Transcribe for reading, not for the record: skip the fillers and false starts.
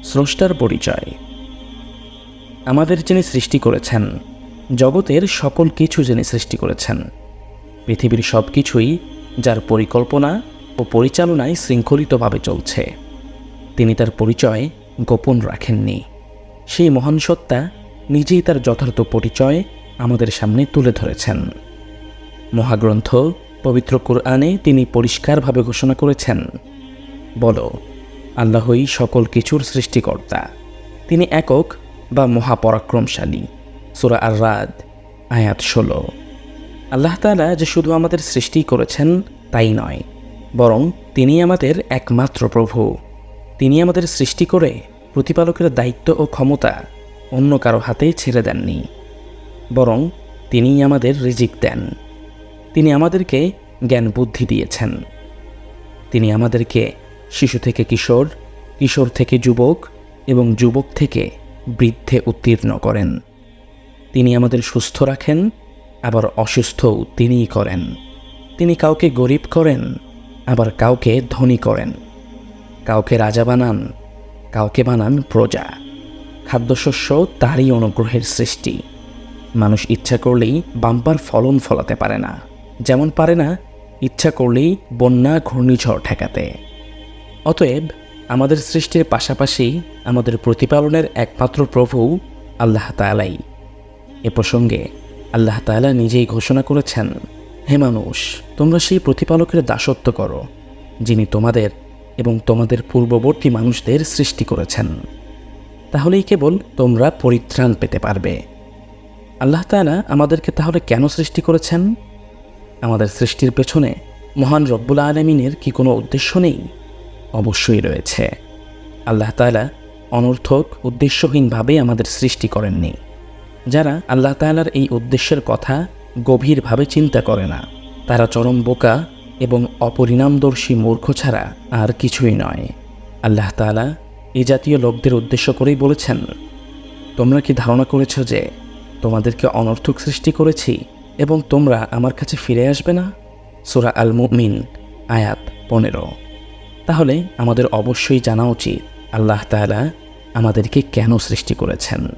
স্রষ্টার পরিচয়। আমাদের যিনি সৃষ্টি করেছেন, জগতের সকল কিছু যিনি সৃষ্টি করেছেন, পৃথিবীর সব কিছুই যার পরিকল্পনা ও পরিচালনায় শৃঙ্খলিতভাবে চলছে, তিনি তার পরিচয় গোপন রাখেননি। সেই মহান সত্তা নিজেই তার যথার্থ পরিচয় আমাদের সামনে তুলে ধরেছেন। মহাগ্রন্থ পবিত্র কোরআনে তিনি পরিষ্কারভাবে ঘোষণা করেছেন, বলো, আল্লাহই সকল কিছুর সৃষ্টিকর্তা, তিনি একক বা মহাপরাক্রমশালী। সূরা আর-রাদ আয়াত 16। আল্লাহ তাআলা যে শুধু আমাদের সৃষ্টি করেছেন তাই নয়, বরং তিনি আমাদের একমাত্র প্রভু। তিনি আমাদের সৃষ্টি করে প্রতিপালকের দায়িত্ব ও ক্ষমতা অন্য কারো হাতে ছেড়ে দেননি, বরং তিনিই আমাদের রিজিক দেন। তিনি আমাদেরকে জ্ঞান বুদ্ধি দিয়েছেন। তিনি আমাদেরকে শিশু থেকে কিশোর, কিশোর থেকে যুবক এবং যুবক থেকে বৃদ্ধে উত্তীর্ণ করেন। তিনি আমাদের সুস্থ রাখেন, আবার অসুস্থও তিনিই করেন। তিনি কাউকে গরিব করেন, আবার কাউকে ধনী করেন। কাউকে রাজা বানান, কাউকে বানান প্রজা। খাদ্যশস্য তারই অনুগ্রহের সৃষ্টি। মানুষ ইচ্ছা করলেই বাম্পার ফলন ফলাতে পারে না, যেমন পারে না ইচ্ছা করলেই বন্যা ঘূর্ণিঝড় ঠেকাতে। অতএব আমাদের সৃষ্টির পাশাপাশি আমাদের প্রতিপালনের একমাত্র প্রভু আল্লাহ তাআলাই। এ প্রসঙ্গে আল্লাহ তাআলা নিজেই ঘোষণা করেছেন, হে মানুষ, তোমরা সেই প্রতিপালকের দাসত্ব করো যিনি তোমাদের এবং তোমাদের পূর্ববর্তী মানুষদের সৃষ্টি করেছেন। তাহলেই কেবল তোমরা পরিত্রাণ পেতে পারবে। আল্লাহ তাআলা আমাদেরকে তাহলে কেন সৃষ্টি করেছেন? আমাদের সৃষ্টির পেছনে মহান রব্বুল আলামিনের কি কোনো উদ্দেশ্য নেই? অবশ্যই রয়েছে। আল্লাহ তাআলা অনর্থক উদ্দেশ্যহীনভাবে আমাদের সৃষ্টি করেননি। যারা আল্লাহ তাআলার এই উদ্দেশ্যের কথা গভীরভাবে চিন্তা করে না, তারা চরম বোকা এবং অপরিণামদর্শী মূর্খ ছাড়া আর কিছুই নয়। আল্লাহ তাআলা এই জাতীয় লোকদের উদ্দেশ্য করেই বলেছেন, তোমরা কি ধারণা করেছ যে তোমাদেরকে অনর্থক সৃষ্টি করেছি এবং তোমরা আমার কাছে ফিরে আসবে না? সূরা আল মুমিন আয়াত 15। তাহলে আমাদের অবশ্যই জানা উচিত আল্লাহ তাআলা আমাদেরকে কেন সৃষ্টি করেছেন।